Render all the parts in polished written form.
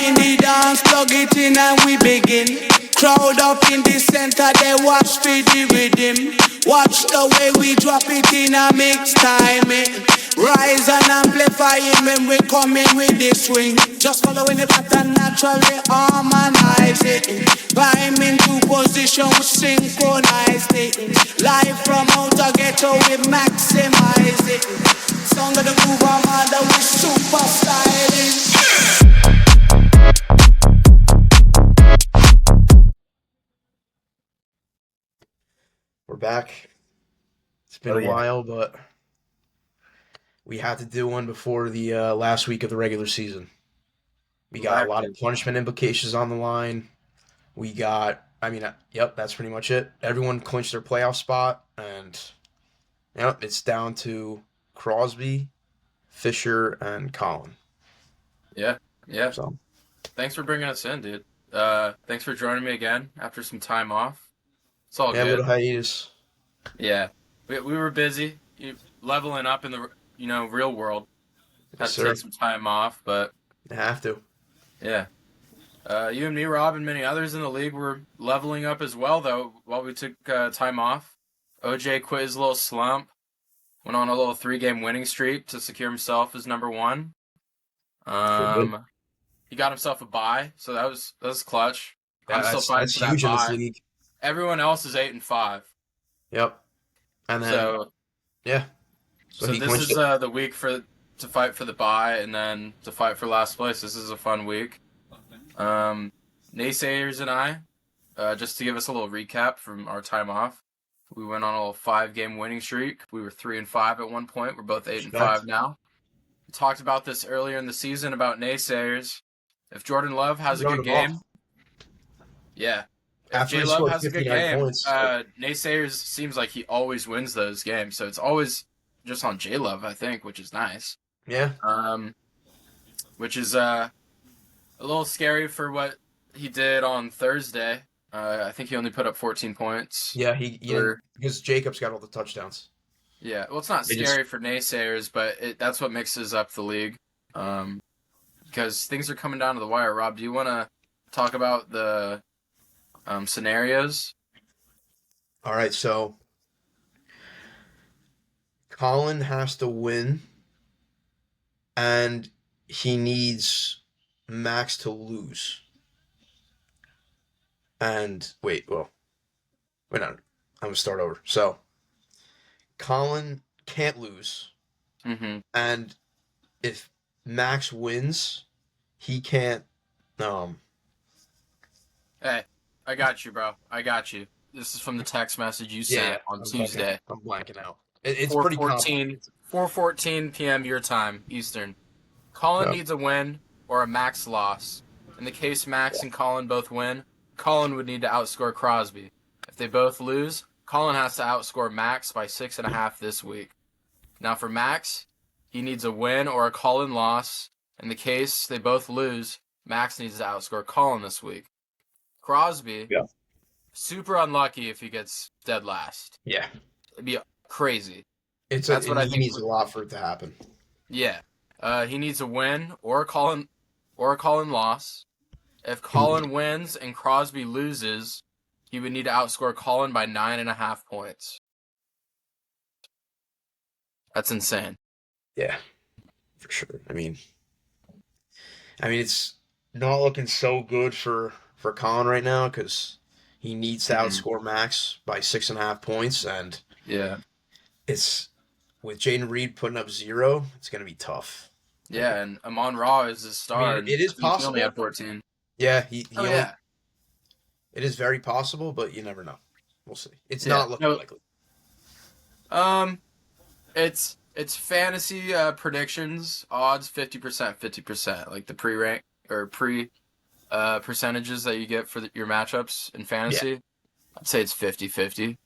in the dance, plug it in and we begin. Crowd up in the center, they watch for the rhythm. Watch the way we drop it in a mix time. Rise and amplify it when we come in with the swing. Just following the pattern, naturally harmonize it. Climb into position, we synchronize it. Live from outer ghetto, we maximize it. Sound of the groove, Armada, we super stylish. We're back. It's been a while, but we had to do one before the last week of the regular season. We got a lot of punishment implications on the line. We got, yep, that's pretty much it. Everyone clinched their playoff spot, and yep, it's down to Crosby, Fisher, and Colin. Yeah. So, Thanks for bringing us in, dude. Thanks for joining me again after some time off. It's all yeah, a good. little hiatus. Yeah, we were busy leveling up in the real world. Had Yes, to take some time off, but You have to. yeah. You and me, Rob, and many others in the league were leveling up as well, though, while we took time off. OJ quit his little slump, went on a little 3-game winning streak to secure himself as number one. He got himself a bye, so that was clutch. I'm still fighting for that huge in this bye. league. Everyone else is 8-5. Yep. And then, So yeah. So this is the week to fight for the bye and then to fight for last place. This is a fun week. Naysayers and I, just to give us a little recap from our time off, we went on a little 5-game winning streak. We were 3-5 at one point. We're both 8-5 now. We talked about this earlier in the season about naysayers. If Jordan Love has a good game, yeah. If J Love has a good game, naysayers seems like he always wins those games. So it's always just on J Love, I think, which is nice. Yeah. Which is a little scary for what he did on Thursday. I think he only put up 14 points. Yeah, because Jacobs got all the touchdowns. Yeah, well, it's not scary for naysayers, but that's what mixes up the league. Because things are coming down to the wire. Rob, do you want to talk about the scenarios? All right, so Colin has to win, and he needs Max to lose. And wait, no, I'm gonna start over. So Colin can't lose, and if Max wins, he can't. Hey, I got you, bro. I got you. This is from the text message you sent on Tuesday. I'm blanking out. It's pretty complicated. 4:14 p.m. your time, Eastern. Colin needs a win or a Max loss. In the case Max and Colin both win, Colin would need to outscore Crosby. If they both lose, Colin has to outscore Max by 6.5 this week. Now for Max, he needs a win or a Colin loss. In the case they both lose, Max needs to outscore Colin this week. Crosby, super unlucky if he gets dead last. Yeah. It'd be crazy. He needs a lot for it to happen. Yeah. He needs a win or a Colin loss. If Colin wins and Crosby loses, he would need to outscore Colin by 9.5 points. That's insane. Yeah, for sure. I mean, it's not looking so good for Colin right now because he needs to outscore Max by 6.5 points, and it's with Jaden Reed putting up 0. It's gonna be tough. Yeah, and Amon-Ra is his star. It is possible. He only had 14. Yeah, it is very possible, but you never know. We'll see. It's not looking likely. It's fantasy predictions, odds 50%, 50%, like the pre-rank or percentages that you get for your matchups in fantasy. Yeah. I'd say it's 50-50.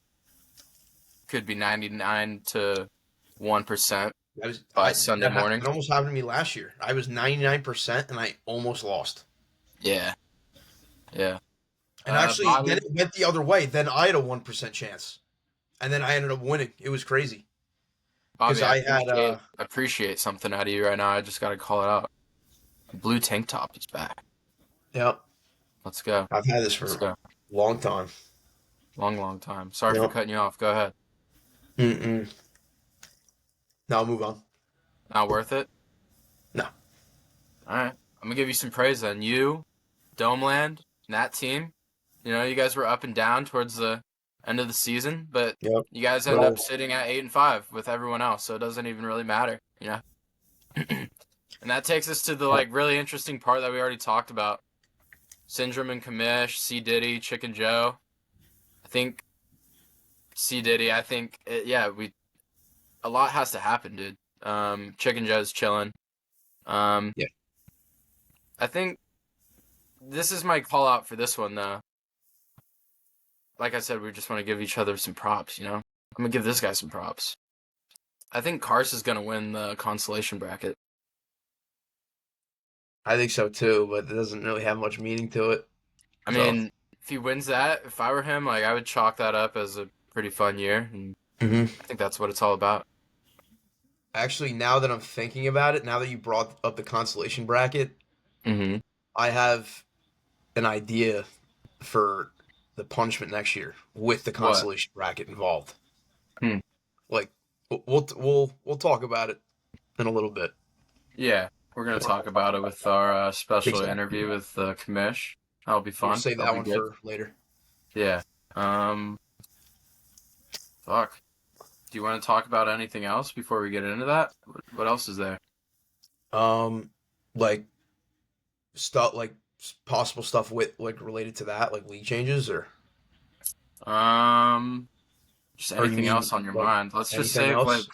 Could be 99 to 1% by Sunday morning. It almost happened to me last year. I was 99% and I almost lost. Yeah. And actually, then it went the other way. Then I had a 1% chance, and then I ended up winning. It was crazy. Bobby, I appreciate something out of you right now. I just got to call it out. Blue tank top is back. Yep. Let's go. I've had this for Let's a go. long time. Long, long time. Sorry for Yep. cutting you off. Go ahead. Mm-mm. Now I'll move on. Not worth it? No. All right. I'm going to give you some praise then. You, Domeland, and that team, you guys were up and down towards the end of the season, but Yep. you guys end up Well, sitting at 8-5 with everyone else, so it doesn't even really matter, And that takes us to the really interesting part that we already talked about. Syndrome and Commish, C Diddy, Chicken Joe. I think C Diddy. A lot has to happen, dude. Chicken Joe's chilling. Um, yeah. I think this is my call out for this one though. Like I said, we just want to give each other some props. I'm gonna give this guy some props. I think Kars is gonna win the consolation bracket. I think so too, but it doesn't really have much meaning to it. I So. mean, if he wins that, if I were him, I would chalk that up as a pretty fun year, and Mm-hmm. I think that's what it's all about. Actually, now that I'm thinking about it, now that you brought up the consolation bracket, Mm-hmm. I have an idea for the punishment next year with the What? consolation bracket involved. Hmm. Like we'll talk about it in a little bit. Yeah, we're gonna talk about it with our special Exactly. interview with Commish. That'll be We'll fun. save That'll that be one good. for later. Yeah. Um. Fuck. Do you want to talk about anything else before we get into that? What else is there? Um, like stuff like possible stuff with like related to that, like league changes, Um. Just or you anything mean else on your like mind? Let's just anything save else?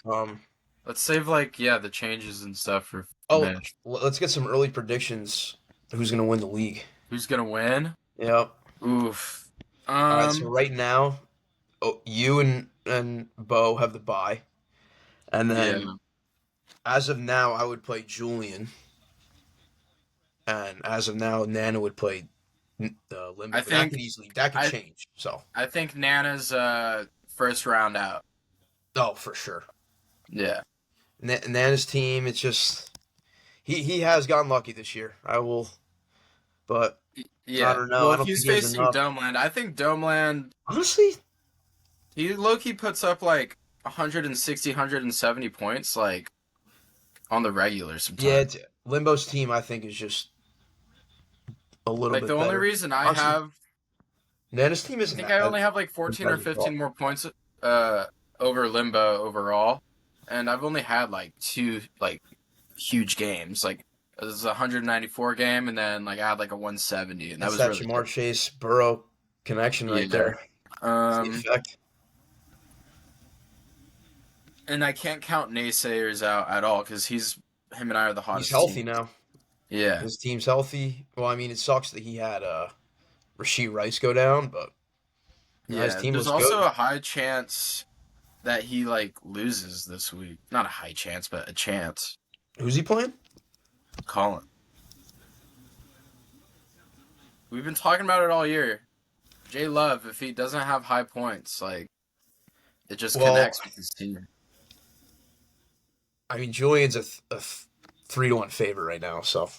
the changes and stuff for Oh, Commish. let's get some early predictions. Who's gonna win the league? Who's gonna win? Yep. Oof. All right. So Um. right now, you and Bo have the bye, and Yeah. then as of now, I would play Julian, and as of now, Nana would play Limbo. I But that think could that could I change. So, I think Nana's first round out. oh, for sure. Yeah. Nana's team, it's just he has gotten lucky this year. I will, but I Yeah. don't know. Well, I if don't he's think he has facing enough. Domeland, I think Domeland Honestly, he low key puts up 160, 170 points on the regular yeah. sometimes. Limbo's team, I think, is just a little The bit only better. reason I Honestly, have Nana's team I isn't think that I as only have 14 or competitive at all. 15 more points uh over Limbo overall, and I've only had two huge games. It was a 194 game, and then I had a 170, and that That's was that really Jamar good. Chase Burrow connection right Yeah. there. It's the Um, effect. and I can't count naysayers out at all because him and I are the He's hottest healthy team. now. Yeah. His team's healthy. Well, I mean, it sucks that he had Rasheed Rice go down, but his Yeah. team There's looks also good. a high chance that he loses this week. Not a high chance, but a chance. Who's he playing? Colin. We've been talking about it all year. Jay Love, if he doesn't have high points, it just Well, connects with his team. I mean, Julian's a 3-1 favorite right now, so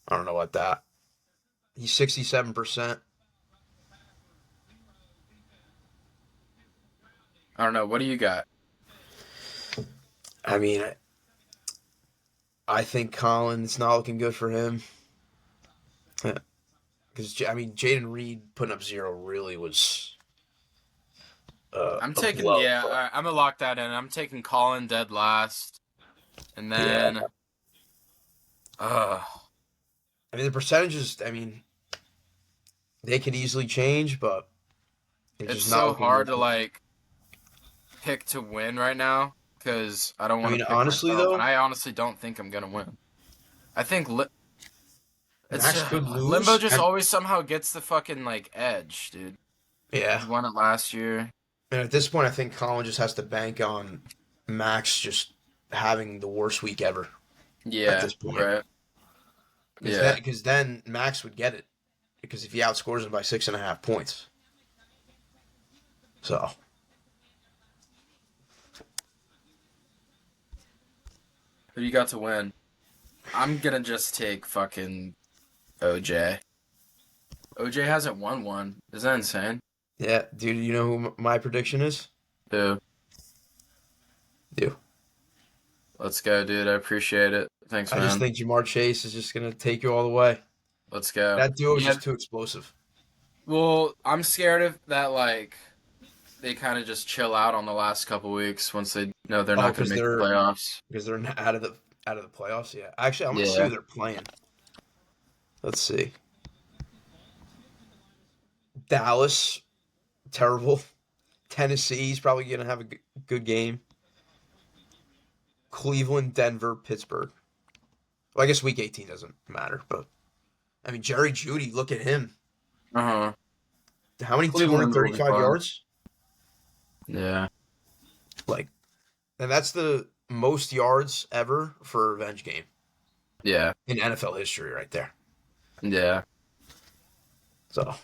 I don't know about that. He's 67%. I don't know. What do you got? I mean, I think Colin's not looking good for him. Because, I mean, Jaden Reed putting up 0 really was I'm a taking, blow. yeah, all right, I'm going to lock that in. I'm taking Colin dead last. And Yeah. then, I mean, the percentages, I mean, they could easily change, but it's it's just not so looking hard good to, for him. pick to win right now because I don't I want mean, to pick honestly, myself. And though, I honestly don't think I'm going to win. I think it's Max could Limbo lose. just always somehow gets the fucking, edge, dude. Yeah. He won it last year. And at this point, I think Colin just has to bank on Max just having the worst week ever at Yeah, this point. right. Because Yeah. then Max would get it. Because if he outscores him by 6.5 points. So, Who do you got to win? I'm gonna just take fucking OJ. OJ hasn't won one. Is that insane? Yeah, dude, you know who my prediction is? Dude, You. let's go, dude. I appreciate it. Thanks, I just man. think Jamar Chase is just gonna take you all the way. Let's go. That duo is Yeah. just too explosive. Well, I'm scared of that. Like they kind of just chill out on the last couple weeks once they know they're Oh, not going to make the playoffs. because they're out of the playoffs. Yeah, actually, I'm gonna see Yeah. who they're playing. Let's see. Dallas, terrible. Tennessee's probably gonna have a good game. Cleveland, Denver, Pittsburgh. Well, I guess Week 18 doesn't matter, but I mean Jerry Jeudy, look at him. Uh huh. How many Cleveland will be 235 fun. yards? Yeah. Like, and that's the most yards ever for a revenge game Yeah. in NFL history, right there. Yeah. So, props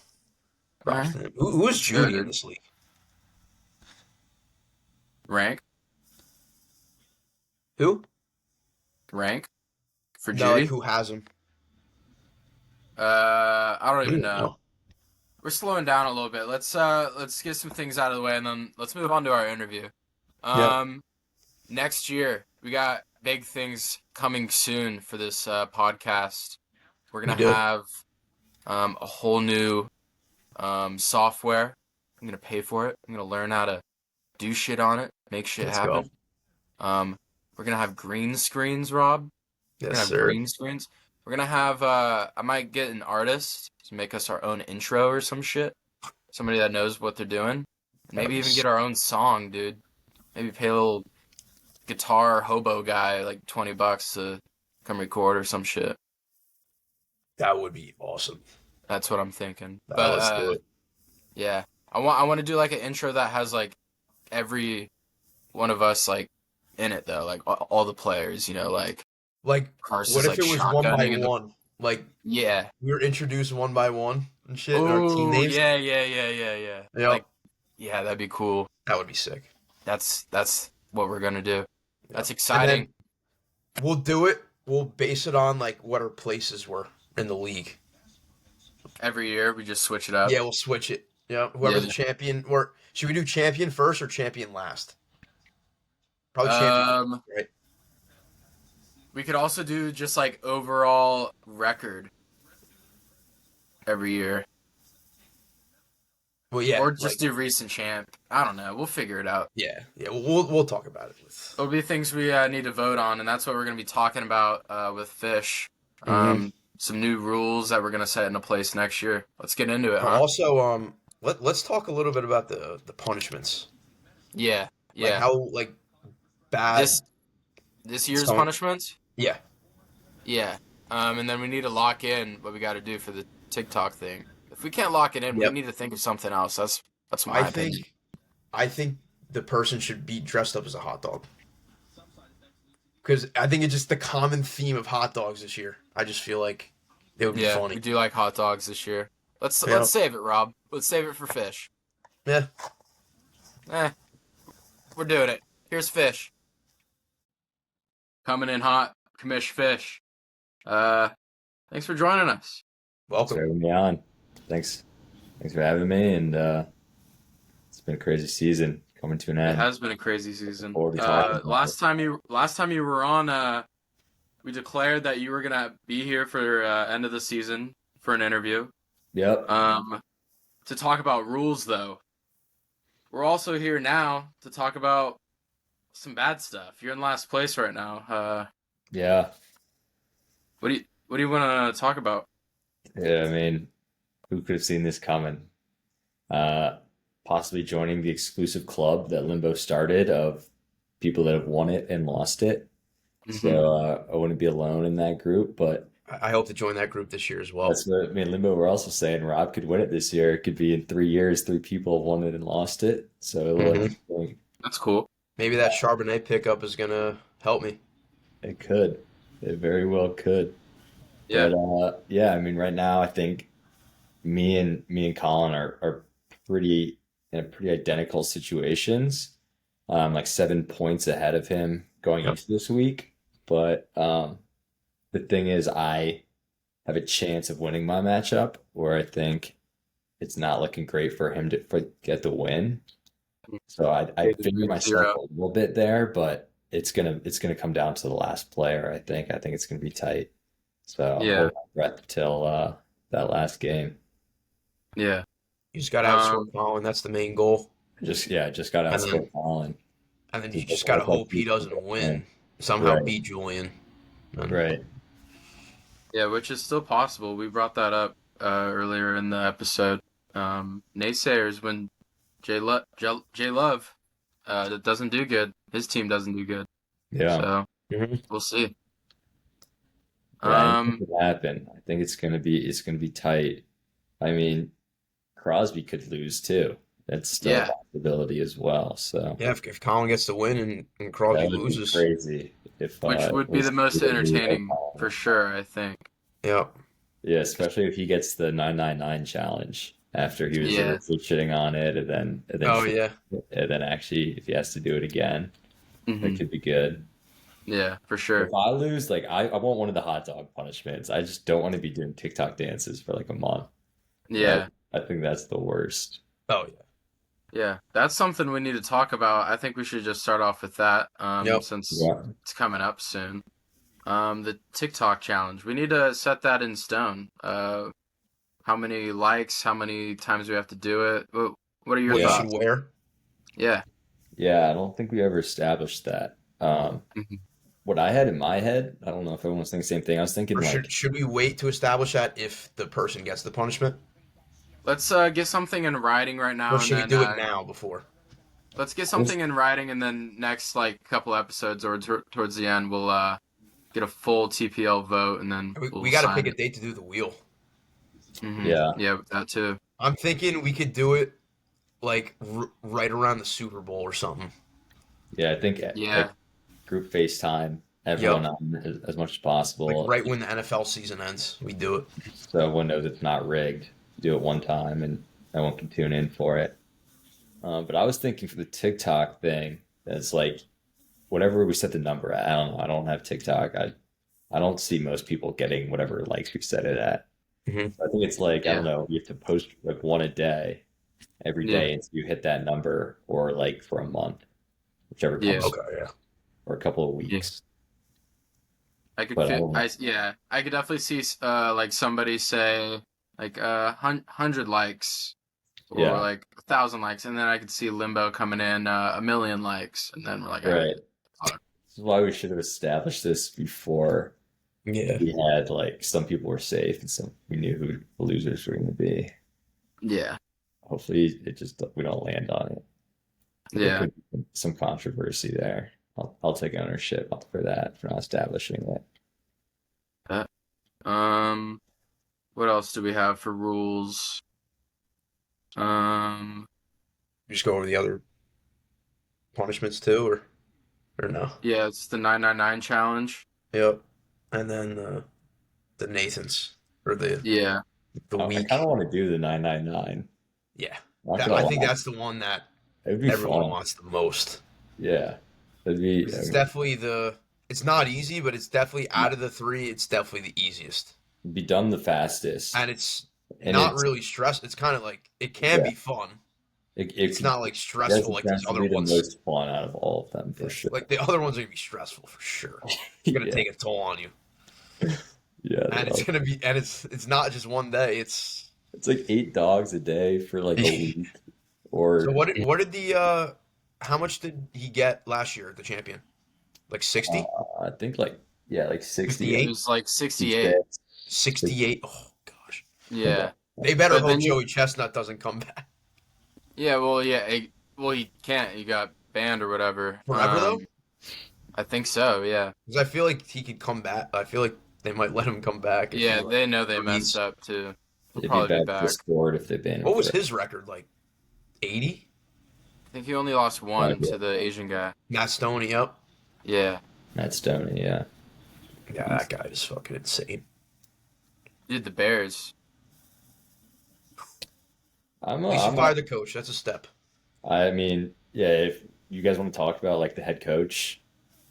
Alright. to him. Who is Good, Jeudy in dude. this league? Rank. Who? Rank for No, like Judy. who has him? I don't I even don't know. know. We're slowing down a little bit. Let's get some things out of the way and then let's move on to our interview. Yep. Next year we got big things coming soon for this podcast. We're We gonna do. have a whole new software. I'm gonna pay for it. I'm gonna learn how to do shit on it, make shit Let's happen. go. We're gonna have green screens, Rob. We're gonna Yes, have sir. green screens. We're gonna have I might get an artist to make us our own intro or some shit. Somebody that knows what they're doing. Maybe even get our own song, dude. Maybe pay a little guitar hobo guy like $20 to come record or some shit. That would be awesome. That's what I'm thinking. Let's do it. Yeah. I want to do like an intro that has like every one of us like in it though, like all the players, like Like, Carson's what if like it was one by shotgunning in the one? Like, yeah. we were introduced one by one and shit, and our team Oh names. yeah. Yep. Like yeah, that'd be cool. That would be sick. That's what we're gonna do. That's And exciting. then we'll do it. We'll base it on like what our places were in the league. Every year we just switch it up. Yeah, we'll switch it. Yeah, whoever's Yeah. the champion. Or should we do champion first or champion last? Probably champion first, right? We could also do just like overall record every year. Well, yeah, Or just do recent champ. I don't know. We'll figure it out. yeah. We'll talk about it. It'll be things we need to vote on, and that's what we're going to be talking about with Fish. Mhm. Some new rules that we're going to set into place next year. Let's get into it, huh? Also, let's talk a little bit about the punishments. Yeah, Like yeah. how bad. This year's Some- punishments? Yeah. Yeah. And then we need to lock in what we got to do for the TikTok thing. If we can't lock it in, Yep. we need to think of something else. That's my opinion. I think the person should be dressed up as a hot dog. Because I think it's just the common theme of hot dogs this year. I just feel like it would be Yeah, funny. we do like hot dogs this year. Let's Yeah. save it, Rob. Let's save it for Fish. Yeah. We're doing it. Here's Fish. Coming in hot, Commish Fish. Thanks for joining us. Thanks for Welcome. having me on. Thanks for having me, and it's been a crazy season coming to an It end. has been a crazy season. Forward to talking about Last time you were on, we declared that you were gonna be here for end of the season for an interview. Yep. To talk about rules though. We're also here now to talk about some bad stuff. You're in last place right now. Yeah. What do you want to talk about? Yeah. I mean, who could have seen this coming? Possibly joining the exclusive club that Limbo started of people that have won it and lost it. So I wouldn't be alone in that group, but I hope to join that group this year as well. that's what Limbo were also saying. Rob could win it this year. It could be in 3 years, 3 people have won it and lost it. So Mhm. That's cool. Maybe that Charbonnet pickup is going to help me. it could. It very well could. Yeah. But yeah, I mean, right now I think me and Colin are pretty in pretty identical situations. Like 7 points ahead of him going Yep. into this week. But the thing is, I have a chance of winning my matchup, where I think it's not looking great for him to get the win. So I figure myself a little bit there, but it's gonna come down to the last player. I think it's gonna be tight. So I'm holding my breath till that last game. Yeah. You just got to outscore Colin. That's the main goal. Just got to outscore Colin. And then you just got to hope he doesn't win. Somehow beat Julian. Right. Yeah, which is still possible. We brought that up earlier in the episode. Naysayers, when J Love doesn't do good, his team doesn't do good. Yeah. So we'll see. Yeah, it could happen. I think it's gonna be tight. I mean, Crosby could lose too. That's still a possibility as well. So yeah, if Colin gets the win and Crosby loses, crazy. Which would be the most entertaining for sure, I think. Yeah. Yeah, especially if he gets the 999 challenge after he was originally shitting on it, and then actually if he has to do it again, that could be good. Yeah, for sure. If I lose, like I want one of the hot dog punishments. I just don't want to be doing TikTok dances for like a month. Yeah. I think that's the worst. Oh yeah. Yeah, that's something we need to talk about. I think we should just start off with that since it's coming up soon. The TikTok challenge. We need to set that in stone. How many likes, how many times we have to do it. What are your thoughts? You should wear? Yeah. Yeah, I don't think we ever established that. What I had in my head, I don't know if everyone's thinking the same thing. I was thinking should we wait to establish that if the person gets the punishment? Let's get something in writing right now. Or should we do it now before? Let's get something in writing, and then next couple episodes or towards the end, we'll get a full TPL vote, and then we got to pick a date to do the wheel. Yeah, that too. I'm thinking we could do it like right around the Super Bowl or something. Yeah, I think group FaceTime, everyone on as much as possible. Like right when the NFL season ends, we do it. So everyone knows it's not rigged. Do it one time and everyone can tune in for it. But I was thinking for the TikTok thing, it's like whatever we set the number at. I don't know. I don't have TikTok. I don't see most people getting whatever likes we set it at. So I think it's like, I don't know, you have to post like one a day every day until you hit that number, or like for a month, whichever comes. Or a couple of weeks. I could I could definitely see like somebody say like 100 likes or like 1,000 likes, and then I could see Limbo coming in 1,000,000 likes, and then we're like, right. This is why we should have established this before. Yeah, we had like some people were safe and some we knew who the losers were going to be. Yeah. Hopefully, we don't land on it. Yeah. There could be some controversy there. I'll take ownership for that, for not establishing it. What else do we have for rules? Just go over the other punishments too, or no? Yeah, it's the 999 challenge. Yep. And then the Nathans or the week. I kind of want to do the 999. Yeah, I think that's the one that everyone wants the most. Yeah, it's definitely it's not easy, but it's definitely out of the three. It's definitely the easiest. Be done the fastest, and it's not really stressful. It's kind of like it can be fun. It's not like stressful like these other ones. The most fun out of all of them for sure. Like the other ones are gonna be stressful for sure. It's gonna take a toll on you. Yeah, and it's gonna be, and it's not just one day. It's like 8 dogs a day for like a week. Or so what did the how much did he get last year, the champion? Like 60? I think like 60. It was like 68. 68. Oh gosh. Yeah. They better hope Joey Chestnut doesn't come back. Yeah, well, he can't. He got banned or whatever. Forever though? I think so. Yeah. Because I feel like he could come back. I feel like they might let him come back. Yeah, they know they messed up too. He'll probably be back. If they ban him. What was his record? Like 80? I think he only lost one to the Asian guy. Matt Stoney, yep. Yeah. Matt Stoney, yeah. Yeah, that guy is fucking insane. He did the Bears. At least you fire the coach. That's a step. I mean, yeah, if you guys want to talk about like the head coach,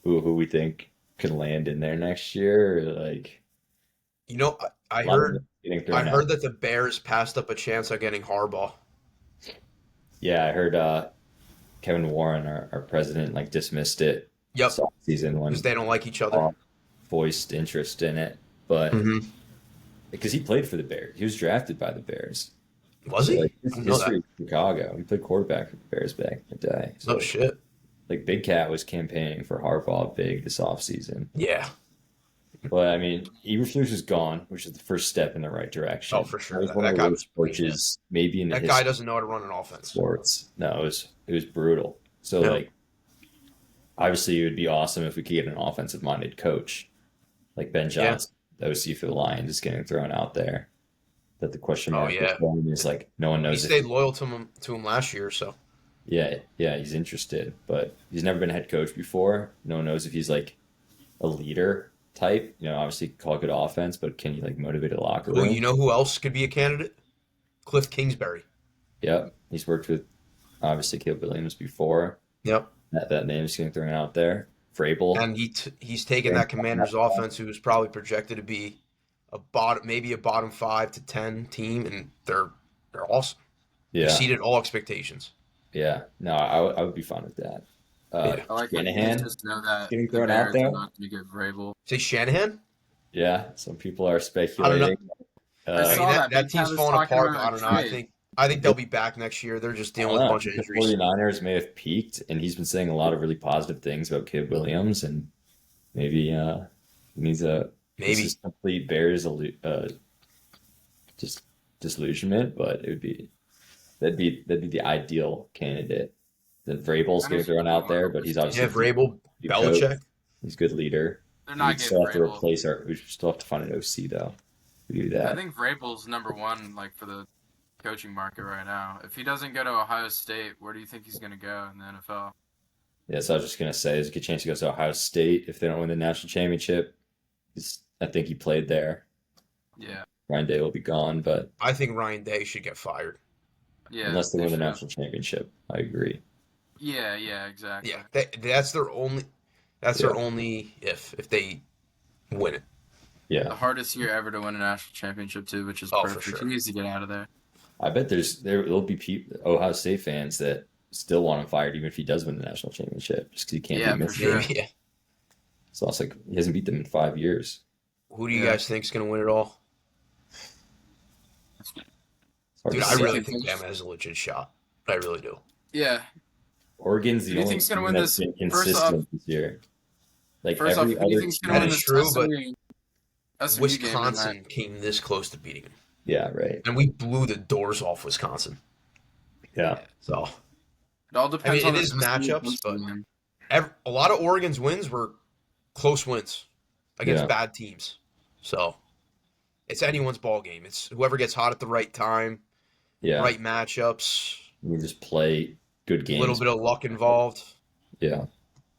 who we think could land in there next year, or like, you know, I a lot of heard it getting I thrown out. heard that the Bears passed up a chance of getting Harbaugh. Yeah, I heard Kevin Warren, our president, like dismissed it Yep, this season because when they don't like each other. Harbaugh voiced interest in it, but Hmm. because he played for the Bears, he was drafted by the Bears. Was So he? like I his didn't know that. history in Chicago, he played quarterback for the Bears back in the day. No So shit. like Big Cat was campaigning for Harbaugh big this offseason. Yeah. But I mean, Eberflus is gone, which is the first step in the right Oh, direction. for That sure. was one of That the guy worst was pretty bad. coaches maybe in the That guy history doesn't know how to run an of offense. sports. No, it was brutal. So Yeah. like obviously it would be awesome if we could get an offensive minded coach like Ben Yeah. Johnson, the OC for the Lions, is getting thrown out there. That the question Oh mark with yeah. him is like no one He knows if stayed loyal to him last year, so yeah, he's interested, but he's never been a head coach before. No one knows if he's like a leader type. Obviously call a good offense, but can he like motivate a locker who you room? know who else could be a candidate? Cliff Kingsbury. Yep. He's worked with obviously Caleb Williams before. Yep. That name's getting thrown out there. Vrabel. And he's taken that Commanders offense, who was probably projected to be maybe a bottom 5 to 10 team, and they're awesome. Yeah. Exceeded all expectations. Yeah. No, I would be fine with that. Yeah. I like how you Shanahan just know that getting the thrown out Bears are there. not going to get Vrabel. Say Shanahan? Yeah. Some people are I don't know. speculating. I I mean, saw that that. Big team's Cat was falling talking apart. about I a don't know. trade. I think they'll be back next year. They're just I dealing don't with a know. bunch of The injuries. 49ers may have peaked, and he's been saying a lot of really positive things about Caleb Williams, and maybe he needs a this Maybe. is complete Bears just disillusionment, but that'd be the ideal candidate. The Vrabel's That getting is thrown out there, but he's obviously Yeah, Vrabel, a good coach. Belichick. He's a good leader. They're We not getting still have to Vrabel. replace we still have to find an OC though. We do I that. think Vrabel's number one, like for the coaching market right now. If he doesn't go to Ohio State, where do you think he's going to go in the NFL? Yeah, so I was just gonna say there's a good chance he goes to Ohio State if they don't win the national championship. I think he played there. Yeah, Ryan Day will be gone, but I think Ryan Day should get fired. yeah. unless they win the should. national championship, I agree. Yeah, exactly. Yeah, that's their only. That's Yeah. their only if they win it. The Yeah, hardest year ever to win a national championship too, which is Oh, for perfect. sure. He needs to get out of there. I bet there'll be Ohio State fans that still want him fired even if he does win the national championship, just because he can't Yeah, beat for Michigan. sure. Yeah. So it's like he hasn't beat them in 5 years. Who do you Yeah. guys think's gonna win it all? It's hard Dude, to I say. really think Bama has a legit shot. I really do. Yeah. Oregon's Who the do you only think's gonna team win that's this? been First off, consistent this year. Like First off, every who do you other think's team. going to That win is this true, but SMU game tonight? Wisconsin came this close to beating him, Yeah, right. and we blew the doors off Wisconsin. Yeah. So It all depends I mean, on it the is SMU matchups, Clemson but game. a lot of Oregon's wins were close wins against Yeah. bad teams. So it's anyone's ball game. It's whoever gets hot at the right time, Yeah. right matchups, We just play good a games. little bit of luck involved. Yeah.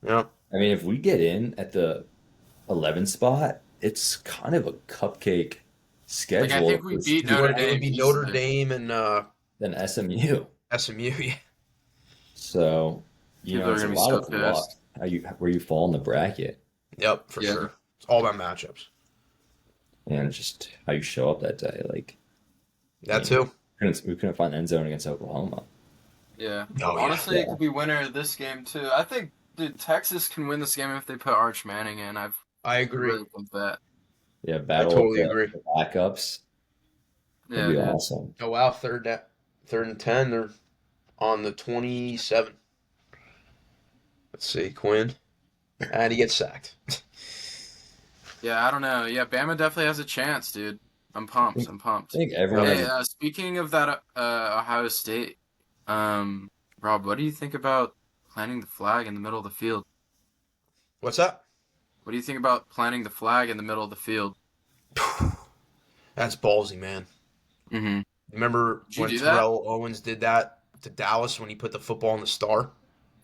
Yeah. I mean, if we get in at the 11 spot, it's kind of a cupcake schedule. Like, I think we beat It Notre would Dame. be Notre easily. Dame and than SMU. SMU. Yeah. So, People are it's a gonna be lot so of luck pissed. where you fall in the bracket Yep, for Yeah. sure. It's all about matchups. and just how you show up that day. Like, That too. we couldn't find the end zone against Oklahoma. Yeah. Oh, yeah. Honestly, it Yeah. could be winner of this game too. I think, dude, Texas can win this game if they put Arch Manning in. I I agree. really think that. Yeah, battle totally of agree. the backups. Yeah, That'd be dude. awesome. Oh wow, third and 10. They're on the 27. Let's see, Quinn, and he gets sacked. Yeah, I don't know. Yeah, Bama definitely has a chance, dude. I'm pumped. I'm I pumped. think everyone Hey, has speaking of that, Ohio State, Rob, what do you think about planting the flag in the middle of the field? What's that? What do you think about planting the flag in the middle of the field? That's ballsy, man. Mm-hmm. Remember Did you when do that? Terrell Owens did that to Dallas when he put the football on the star?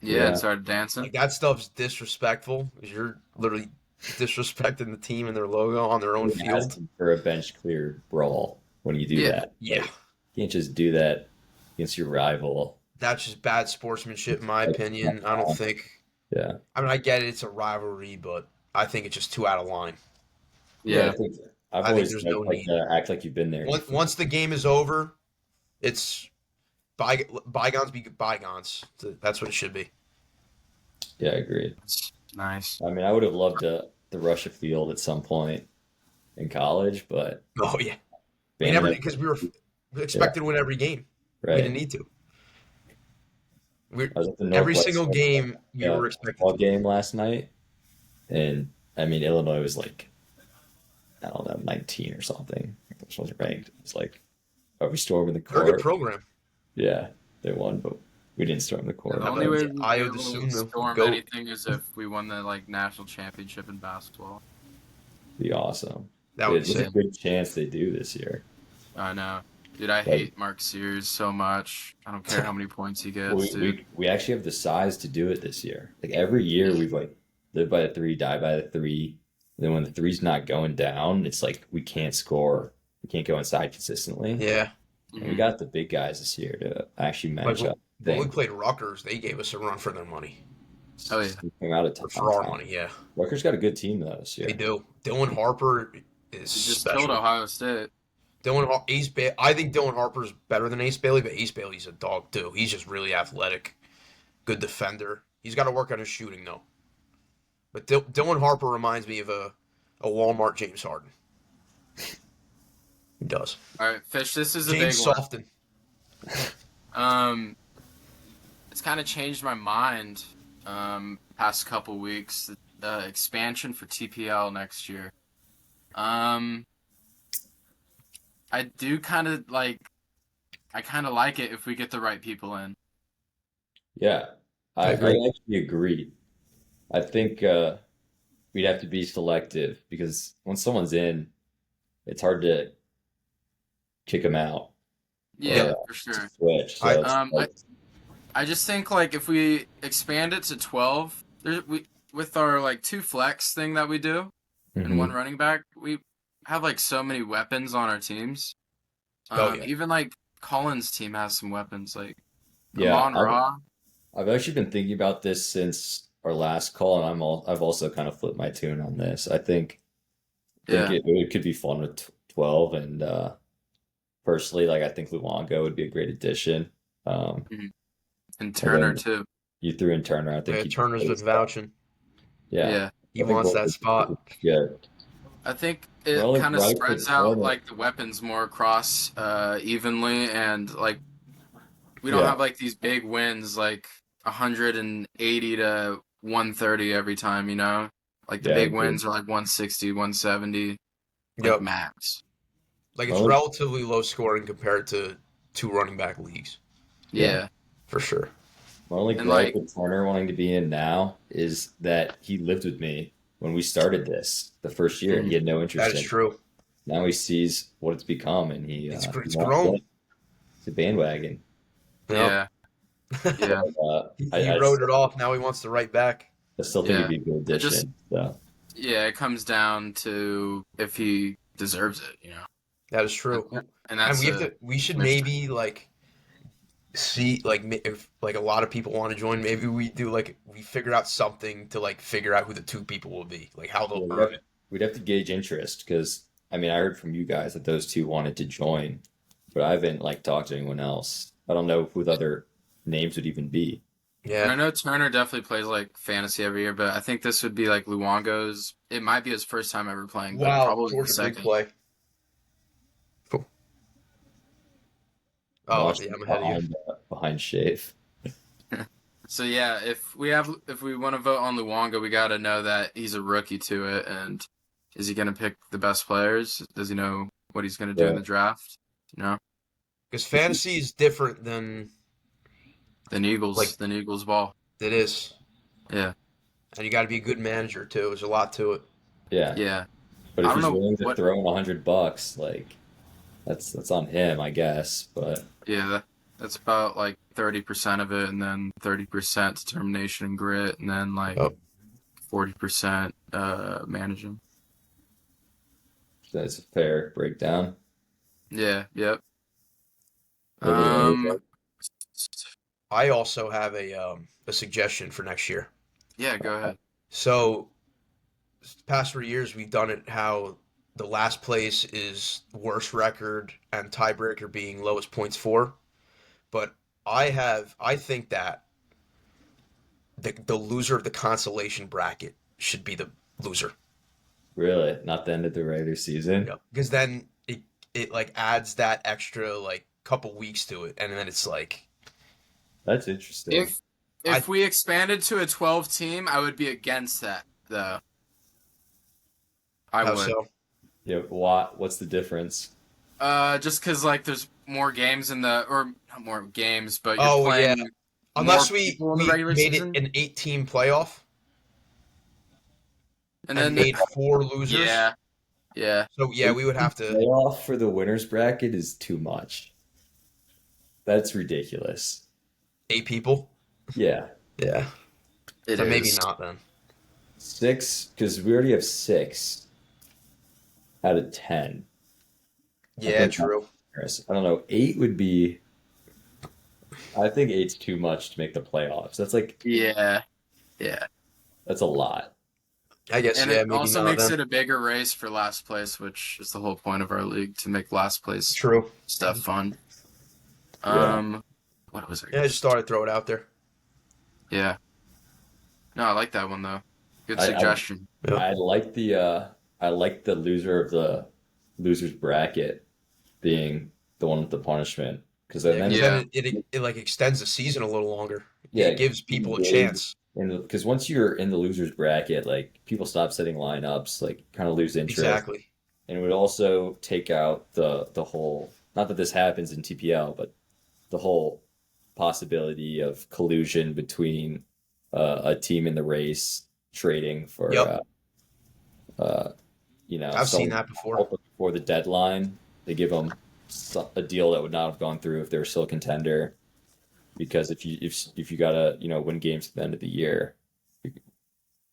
Yeah, Yeah. and started dancing. Like that stuff's disrespectful. 'Cause you're literally disrespecting the team and their logo on their own field. asking for a bench clear brawl when you do Yeah. that. Yeah, Like, you can't just do that against your rival. that's just bad sportsmanship, in my opinion. I don't think. Yeah. I mean, I get it; it's a rivalry, but I think it's just too out of line. Yeah. I think I've I think always there's liked no like need. act like you've been there before. Once the game is over, it's bygones be bygones. That's what it should be. Yeah, I agree. Nice. I mean, I would have loved to rush a field at some point in college, but Oh yeah, we banding never up, because we yeah, expected to win every game. We didn't right. need to. We I was at the every Northwest single game we were expected football to win. game last night, and I mean, Illinois was like, I don't know, 19 or something. Which wasn't ranked. It was like, are we storming the They're a good court? program. Yeah, they won, but we didn't storm the Yeah, the court. How only about way the we'd be Io de able to Sumo storm goat? anything is if we won the like national championship in basketball. Be awesome. That would be There's a sick. good chance they do this year. I know. Dude, I Like, hate Mark Sears so much. I don't care how many points he well, gets, dude. we actually have the size to do it this year. Like every year, we've like lived by the three, die by the three. Then when the three's not going down, it's like we can't score. We can't go inside consistently. Yeah, And we Mhm. got the big guys this year to actually like match up. when we Thing. played Rutgers, they gave us a run for their money, Oh yeah. We came out of or on for our top. money. Yeah, Rutgers got a good team though this they year. do. Dylan Harper is He just killed special. Ohio State. I think Dylan Harper's better than Ace Bailey, but Ace Bailey's a dog too. He's just really athletic, good defender. He's got to work on his shooting though. But Dylan Harper reminds me of a Walmart James Harden. He does. All right, Fish, this is a James big one. Softon. It's kind of changed my mind past couple weeks. The expansion for TPL next year. I do kind of like. I kind of like it if we get the right people in. Yeah, I I agree. actually agree. I think we'd have to be selective because once someone's in, it's hard to kick them out or Yeah, for sure. switch. I So it's I like, I just think like if we expand it to 12, we with our like two flex thing that we do and one mhm. running back, we have like so many weapons on our teams. Oh yeah. Even like Collins' team has some weapons like Yeah, Amon Ra. I've actually been thinking about this since our last call, and I've also kind of flipped my tune on this. I think Yeah. it could be fun with 12, and personally, like I think Luongo would be a great addition. Um, Mhm. And and Turner then too. you threw in Turner. I think Yeah, he Turner's been vouching. yeah, Yeah. He I think wants both that of spot. them good. I think We're it only kind of right for spreads out Turner. like the weapons more across evenly and like we don't Yeah, have like these big wins like 180 to 130 every time, you know? Like the yeah, I big agree. wins are like 160, 170, like Yep. max. Like We're it's only relatively low scoring compared to two running back leagues, yeah. Yeah. for sure. My only And gripe like with Turner wanting to be in now is that he lived with me when we started this the first year, and he had no interest That is in it. true. Now he sees what it's become, and he It's wants grown. it. It's a bandwagon. Yep. yeah, yeah, But He wrote it off. Now he wants to write back. I still think it'd yeah. be a good It just addition. So yeah, it comes down to if he deserves it, you know. That is true. And And that's we have a to. We should mixture. maybe like see like if like a lot of people want to join. Maybe we do like we figure out something to like figure out who the two people will be, like how yeah, they'll earn it. we'd have to gauge interest because I mean I heard from you guys that those two wanted to join, but I haven't like talked to anyone else. I don't know who the other names would even be. And I Yeah. know Turner definitely plays like fantasy every year, but I think this would be like Luongo's. It might be his first time ever playing, but Wow, probably the Georgia big second. play. Cool. I'm Oh watching yeah, I'm ahead of you. behind Shave. So yeah, if we want to vote on Luongo, we got to know that he's a rookie to it, and is he going to pick the best players? Does he know what he's going to do in Yeah. the draft? You know, Because fantasy is different than like The Eagles ball. it is, Yeah, and you got to be a good manager too. There's a lot to it. Yeah, yeah. but I if don't he's know willing to what. throw in $100, like that's on him, I guess. But Yeah, that's about like 30% of it, and then 30% determination and grit, and then like Oh, 40% managing. that's a fair breakdown. Yeah, yep. What were the others Um, like? I also have a suggestion for next year. yeah, go ahead. So, past 3 years we've done it how the last place is worst record and tiebreaker being lowest points for. But I think that the loser of the consolation bracket should be the loser. Really, not the end of the regular season. Yeah. Because then it like adds that extra like couple weeks to it, and then it's like That's interesting. If we expanded to a 12 team, I would be against that though. I how would. so? Yeah, what's the difference? Just because like there's more games or not more games, but you're Oh playing yeah. more Unless we people in the regular made season, it an 8-team playoff and and then made 4 losers. yeah. So yeah, we would have to. Playoff for the winners bracket is too much. That's ridiculous. 8 people. Yeah, Yeah. It So is. maybe not then. 6 because we already have 6 out of 10. Yeah, think true. I don't know. 8 would be. I think 8's too much to make the playoffs. That's like Yeah. that's a lot. I guess And yeah, it maybe also not makes then. it a bigger race for last place, which is the whole point of our league, to make last place True. stuff fun. Yeah. What was it? Yeah, I just thought I'd throw it out there. Yeah. No, I like that one though. Good I- suggestion. Yeah. I like the loser of the losers bracket being the one with the punishment because Yeah, then 'cause Yeah. then it like extends the season a little longer. Yeah, It gives people a yeah. chance. and because once you're in the losers bracket, like people stop setting lineups, like kind of lose interest, Exactly. and it would also take out the whole. Not that this happens in TPL, but the whole possibility of collusion between a team in the race trading for Yep. I've seen someone that before. before the deadline. They give them a deal that would not have gone through if they were still a contender. Because if you gotta win games at the end of the year, you're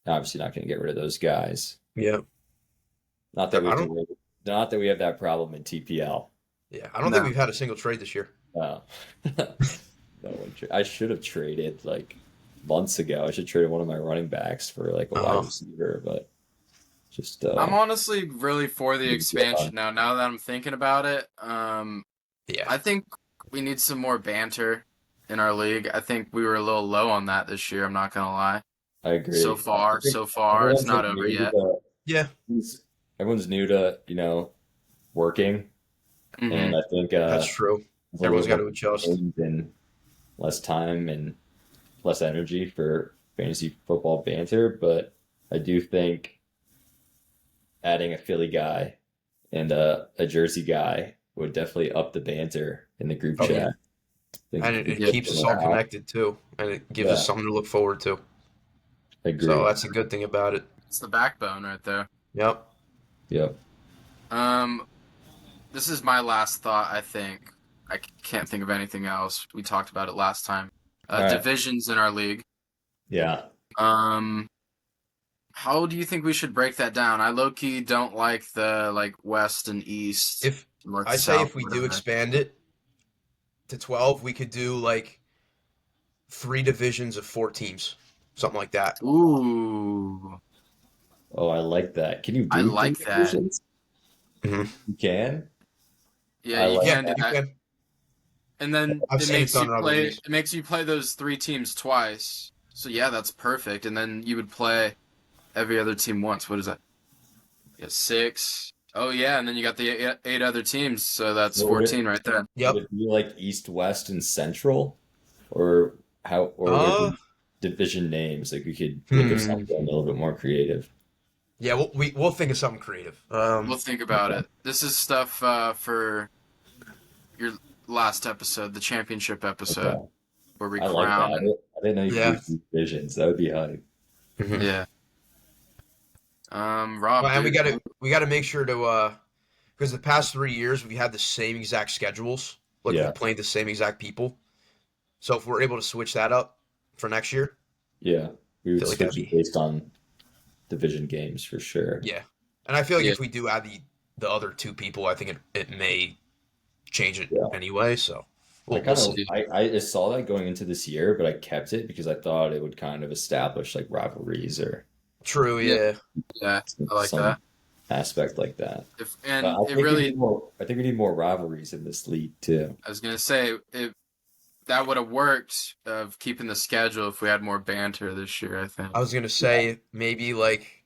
obviously not going to get rid of those guys. Yeah. Not that I don't- we have that problem in TPL. Yeah. I don't No. think we've had a single trade this year. No. I should have traded like months ago. I should have traded one of my running backs for like a wide receiver, but just I'm honestly really for the expansion now. Now that I'm thinking about it, Yeah. I think we need some more banter in our league. I think we were a little low on that this year. I'm not gonna lie. I agree. So far, I think it's everyone's, not like, over new to yet. Yeah. Everyone's new to working, Mhm. and I think That's true. there's a Everyone's got little to adjust. and less time and less energy for fantasy football banter, but I do think adding a Philly guy and a Jersey guy would definitely up the banter in the group Oh, chat. yeah. I think And it Yeah. keeps us all connected too, and it gives us Yeah. something to look forward to. I agree. So that's a good thing about it. It's the backbone right there. Yep. Yep. This is my last thought. I think I can't think of anything else. We talked about it last time. All right. Divisions in our league. Yeah. How do you think we should break that down? I low key don't like the West and East. If North, I say South, if we do whatever. expand it to 12, we could do like 3 divisions of 4 teams, something like that. Ooh. Oh, I like that. Can you do I like three that. divisions? Mhm. You can? Yeah, I you like can do You that. can. And then I've it seen it makes done you in other play. leagues. It makes you play those 3 teams twice. So yeah, that's perfect. And then you would play every other team once. What is that? Yeah, 6. Oh yeah, and then you got the 8 other teams. So that's Well, 14 right there. Yep. Would it be like East, West, and Central? Or would it be division names? Like we could think of something a little bit more creative. Yeah, we'll think of something creative. We'll think about it. This is stuff for your last episode, the championship episode, Okay. where we I like crown. that. I didn't know you Yeah. could do divisions. That would be hype. Yeah. Rob, Well, and dude, we gotta make sure to because the past 3 years we had the same exact schedules, like Yeah. we played the same exact people. So if we're able to switch that up for next year, Yeah. We would Feel like switch that'd it be- based on division games for sure. yeah. And I feel like Yeah. if we do add the other 2 people, I think it may change it Yeah. anyway. So I we'll see. I saw that going into this year, but I kept it because I thought it would kind of establish like rivalries or True, yeah. yeah, I like some that. aspect like that. And But I it think we really, need more. I think we need more rivalries in this league too. I was gonna say, that would have worked of keeping the schedule if we had more banter this year, I think. I was gonna say maybe like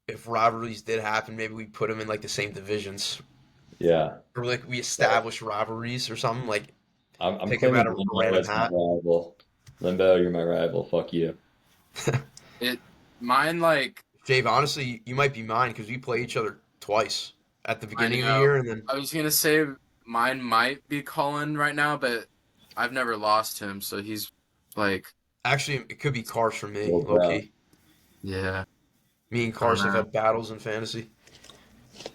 if rivalries did happen, maybe we put them in like the same divisions, Yeah, or like we establish rivalries or something. Like I'm pick them out claiming of a Limbo random as my hat. rival. Limbo, you're my rival. Fuck you. It mine like Jave, honestly, you might be mine because we play each other twice at the I beginning of the know. year, and then I was gonna say mine might be Colin right now, but I've never lost to him, so he's like, actually it could be Cars for me, Well, low key. yeah, Me and I don't Cars have know. had battles in fantasy.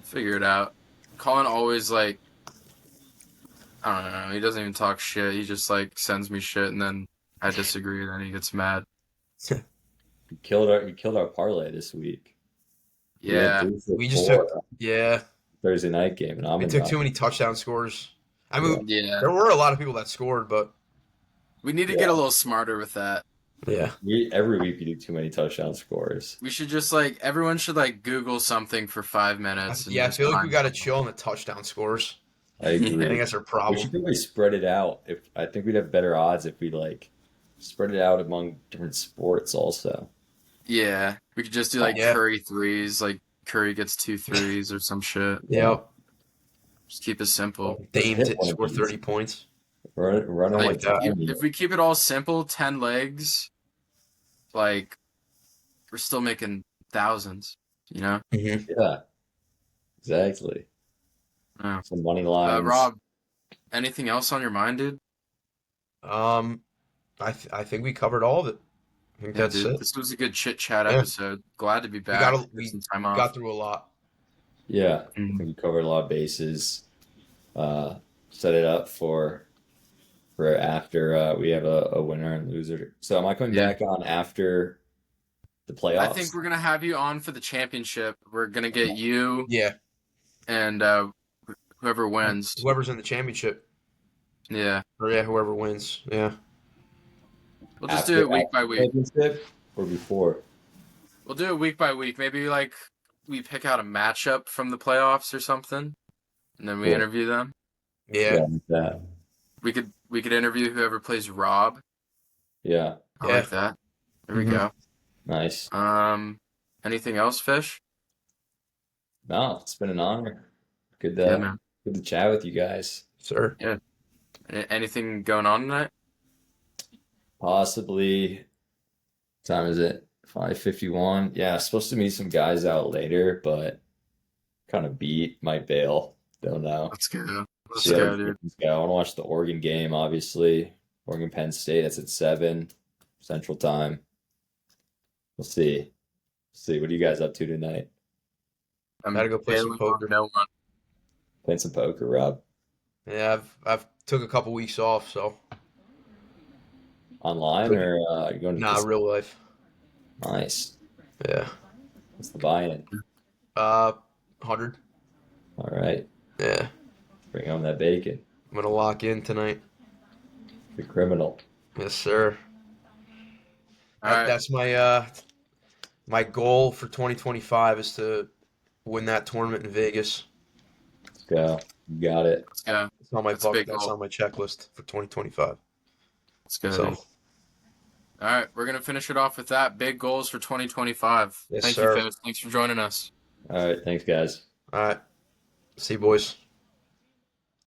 Figure it out. Colin always like, I don't know. He doesn't even talk shit. He just like sends me shit, and then I disagree, and then he gets mad. You killed our parlay this week. We had Yeah, 3 for We just took, 4 yeah, Thursday night game, and I'm we in took too nothing. many touchdown scores. I Yeah, mean, yeah. there were a lot of people that scored, but We need to get a yeah. little smarter with that. yeah, Every week you do too many touchdown scores. We should just like everyone should like Google something for 5 minutes and yeah. I just feel like we find got to something. chill on the touchdown scores. I I think agree. that's our We problem. should probably spread it out. If I think we'd have better odds if we like spread it out among different sports also. Yeah, we could just do like Yeah, Curry threes, like Curry gets two threes or some shit. Yeah. yeah. Just keep it simple. Let's Dame hit to one of score these. 30 points. Run Something on Like like like that. if 10. we keep it all simple, 10 legs, like we're still making thousands, you know? Hmm. Yeah, exactly. Yeah. Some money lines. Rob, anything else on your mind, dude? Um, I think we covered all of it. I think Yeah, that's dude. it. This was a good chit chat Yeah, episode. Glad to be we back. got Get we some time got off. through a lot. Yeah, I Mhm. think we covered a lot of bases. Set it up for after we have a winner and loser. So am I coming Yeah. back on after the I think playoffs? we're gonna have you on for the championship. We're gonna get you Yeah, and whoever wins. whoever's in the championship, Yeah. or yeah, whoever wins. Yeah, We'll just do After it week by the week. championship or before? We'll do it week by week. Maybe like we pick out a matchup from the playoffs or something, and then we Cool. interview them. yeah, Yeah, like that. We could interview whoever plays Rob. Yeah, I yeah. like that. There we Mhm. go. nice. Anything else, Fish? No, it's been an honor. Good, Yeah, uh, man. good to chat with you guys. Sir. Yeah. Anything going on tonight? Possibly, what time is it? 5:51. Yeah, supposed to meet some guys out later, but kind of beat. Might bail. Don't know. Let's go. Let's See how go, these dude. games go. I want to watch the Oregon game, obviously. Oregon Penn State. That's at 7 Central Time. We'll see. See, what are you guys up to tonight? I'm Gotta go play some bailing on poker. no one. Playing some poker, Rob. Yeah, I've took a couple weeks off, so Online Pretty- or you going to nah, real life. Nice. Yeah. What's the buy-in? 100. All right. Yeah, Bring home that bacon. I'm gonna lock in tonight. The criminal. Yes, sir. All right. That's my goal for 2025 is to win that tournament in Vegas. Let's go. You got it. Let's go. It's on my That's a big that's goal. on my checklist for 2025. Let's go, So, dude. All right, we're gonna finish it off with that. Big goals for 2025. Yes, Thank sir. you, Fish. Thanks for joining us. All right. Thanks, guys. all right. See you, boys.